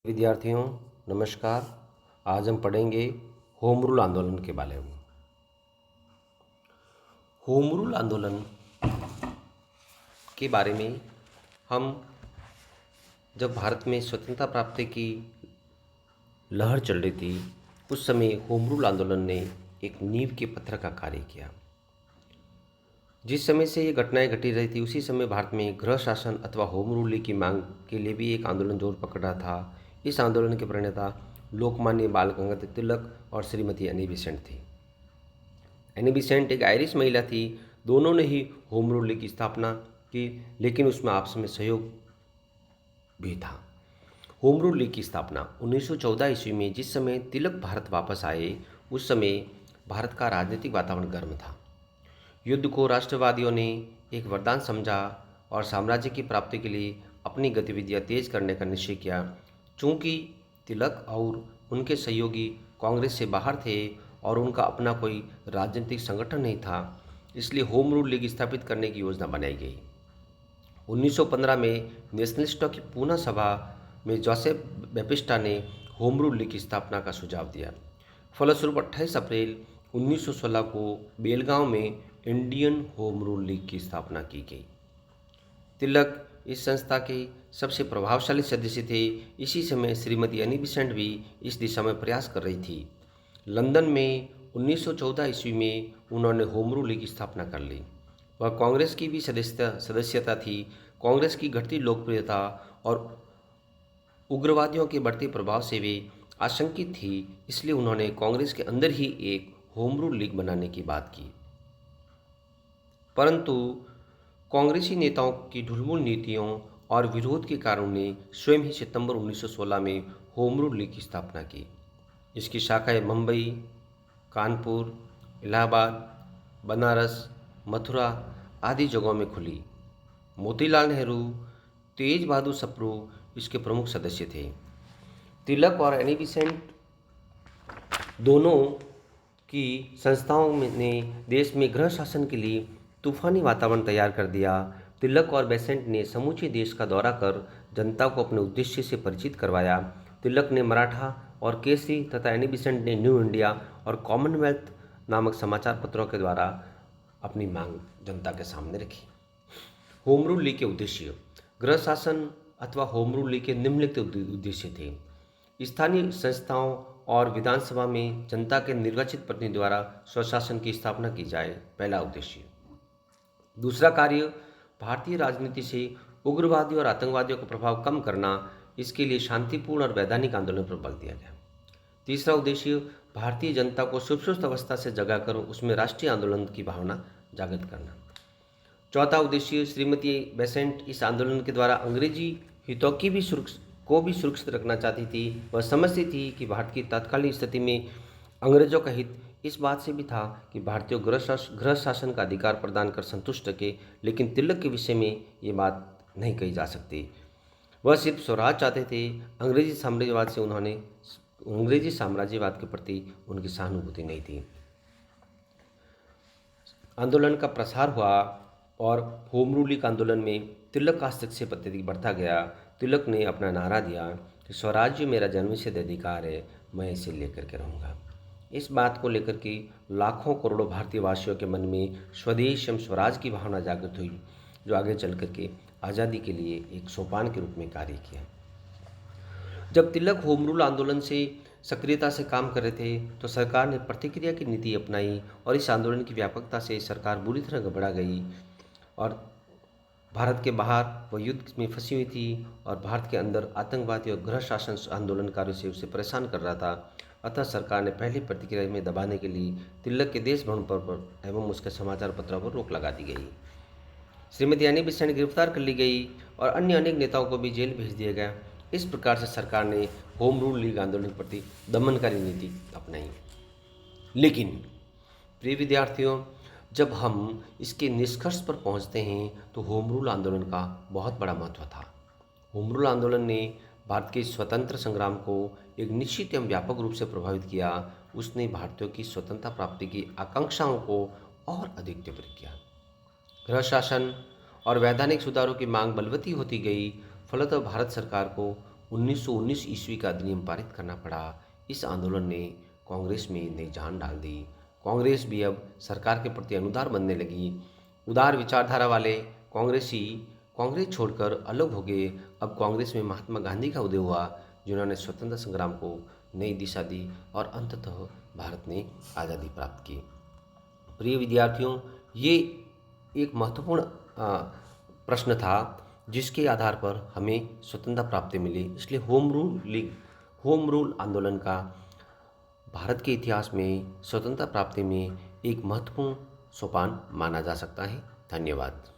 विद्यार्थियों नमस्कार। आज हम पढ़ेंगे होम रूल आंदोलन के बारे में। होम रूल आंदोलन के बारे में हम जब भारत में स्वतंत्रता प्राप्ति की लहर चल रही थी उस समय होम रूल आंदोलन ने एक नींव के पत्थर का कार्य किया। जिस समय से ये घटनाएं घटी रही थी उसी समय भारत में गृह शासन अथवा होम रूल की मांग के लिए भी एक आंदोलन जोर पकड़ रहा था। इस आंदोलन के प्रणेता लोकमान्य बाल गंगाधर तिलक और श्रीमती एनी बेसेंट थी। एनी बेसेंट एक आयरिश महिला थी। दोनों ने ही होम रूल की स्थापना की, लेकिन उसमें आपस में सहयोग भी था। होम रूल लीग की स्थापना 1914 ईस्वी में जिस समय तिलक भारत वापस आए उस समय भारत का राजनीतिक वातावरण गर्म था। युद्ध को राष्ट्रवादियों ने एक वरदान समझा और साम्राज्य की प्राप्ति के लिए अपनी गतिविधियां तेज करने का निश्चय किया। चूंकि तिलक और उनके सहयोगी कांग्रेस से बाहर थे और उनका अपना कोई राजनीतिक संगठन नहीं था, इसलिए होम रूल लीग स्थापित करने की योजना बनाई गई। 1915 में नेशनलिस्टों की पूना सभा में जोसेफ बेपिस्टा ने होम रूल लीग की स्थापना का सुझाव दिया। फलस्वरूप 28 अप्रैल 1916 को बेलगांव में इंडियन होम रूल लीग की स्थापना की गई। तिलक इस संस्था के सबसे प्रभावशाली सदस्य थे। इसी समय श्रीमती एनी बेसेंट भी इस दिशा में प्रयास कर रही थी। लंदन में 1914 ईस्वी में उन्होंने होम रूल लीग की स्थापना कर ली। वह कांग्रेस की भी सदस्यता थी। कांग्रेस की घटती लोकप्रियता और उग्रवादियों के बढ़ते प्रभाव से वे आशंकित थी, इसलिए उन्होंने कांग्रेस के अंदर ही एक होम रूल लीग बनाने की बात की। परंतु कांग्रेसी नेताओं की ढुलमुल नीतियों और विरोध के कारण उन्हें स्वयं ही सितंबर 1916 में होम रूल लीग की स्थापना की। इसकी शाखाएं मुंबई, कानपुर, इलाहाबाद, बनारस, मथुरा आदि जगहों में खुली। मोतीलाल नेहरू, तेज बहादुर सप्रू इसके प्रमुख सदस्य थे। तिलक और एनी बेसेंट दोनों की संस्थाओं ने देश में गृह शासन के लिए तूफानी वातावरण तैयार कर दिया। तिलक और बेसेंट ने समूचे देश का दौरा कर जनता को अपने उद्देश्य से परिचित करवाया। तिलक ने मराठा और केसरी तथा एनी बेसेंट ने न्यू इंडिया और कॉमनवेल्थ नामक समाचार पत्रों के द्वारा अपनी मांग जनता के सामने रखी। होम रूल लीग के उद्देश्य। गृह शासन अथवा होम रूल लीग के निम्नलिखित उद्देश्य थे। स्थानीय संस्थाओं और विधानसभा में जनता के निर्वाचित प्रतिनिधि द्वारा स्वशासन की स्थापना की जाए, पहला उद्देश्य। दूसरा कार्य, भारतीय राजनीति से उग्रवादियों और आतंकवादियों का प्रभाव कम करना। इसके लिए शांतिपूर्ण और वैधानिक आंदोलन पर बल दिया गया। तीसरा उद्देश्य, भारतीय जनता को सुप्त अवस्था से जगाकर उसमें राष्ट्रीय आंदोलन की भावना जागृत करना। चौथा उद्देश्य, श्रीमती बेसेंट इस आंदोलन के द्वारा अंग्रेजी हितों की भी सुरक्षित रखना चाहती थी। वह समझती थी कि भारत की तत्कालीन स्थिति में अंग्रेजों का हित इस बात से भी था कि भारतीय गृह शासन का अधिकार प्रदान कर संतुष्ट रखे, लेकिन तिलक के विषय में ये बात नहीं कही जा सकती। वह सिर्फ स्वराज चाहते थे। अंग्रेजी साम्राज्यवाद के प्रति उनकी सहानुभूति नहीं थी। आंदोलन का प्रसार हुआ और होम रूल लीग आंदोलन में तिलक का हस्तक्षेप अत्यधिक बढ़ता गया। तिलक ने अपना नारा दिया कि स्वराज्य मेरा जन्मसिद्ध अधिकार है, मैं इसे लेकर के रहूँगा। इस बात को लेकर के लाखों करोड़ों भारतीय वासियों के मन में स्वदेश एवं स्वराज की भावना जागृत हुई, जो आगे चल कर के आज़ादी के लिए एक सोपान के रूप में कार्य किया। जब तिलक होम रूल आंदोलन से सक्रियता से काम कर रहे थे तो सरकार ने प्रतिक्रिया की नीति अपनाई और इस आंदोलन की व्यापकता से सरकार बुरी तरह घबरा गई और भारत के बाहर वह युद्ध में फंसी हुई थी और भारत के अंदर आतंकवादी और गृह शासन आंदोलनकारियों से उसे परेशान कर रहा था। अतः सरकार ने पहली प्रतिक्रिया में दबाने के लिए तिलक के देश भ्रमण पर एवं उसके समाचार पत्रों पर रोक लगा दी गई। श्रीमती एनी बेसेंट गिरफ्तार कर ली गई और अन्य अनेक नेताओं को भी जेल भेज दिया गया। इस प्रकार से सरकार ने होम रूल लीग आंदोलन के प्रति दमनकारी नीति अपनाई। लेकिन प्रिय विद्यार्थियों, जब हम इसके निष्कर्ष पर पहुंचते हैं तो होम रूल आंदोलन का बहुत बड़ा महत्व था। होम रूल आंदोलन ने भारत के स्वतंत्र संग्राम को एक निश्चित एवं व्यापक रूप से प्रभावित किया। उसने भारतीयों की स्वतंत्रता प्राप्ति की आकांक्षाओं को और अधिक तीव्र किया। गृह शासन और वैधानिक सुधारों की मांग बलवती होती गई। फलतः भारत सरकार को 1919 ईस्वी का अधिनियम पारित करना पड़ा। इस आंदोलन ने कांग्रेस में नई जान डाल दी। कांग्रेस भी अब सरकार के प्रति अनुदार बनने लगी। उदार विचारधारा वाले कांग्रेसी कांग्रेस छोड़कर अलग हो गए। अब कांग्रेस में महात्मा गांधी का उदय हुआ, जिन्होंने स्वतंत्रता संग्राम को नई दिशा दी और अंततः भारत ने आज़ादी प्राप्त की। प्रिय विद्यार्थियों, ये एक महत्वपूर्ण प्रश्न था जिसके आधार पर हमें स्वतंत्रता प्राप्ति मिली। इसलिए होम रूल आंदोलन का भारत के इतिहास में स्वतंत्रता प्राप्ति में एक महत्वपूर्ण सोपान माना जा सकता है। धन्यवाद।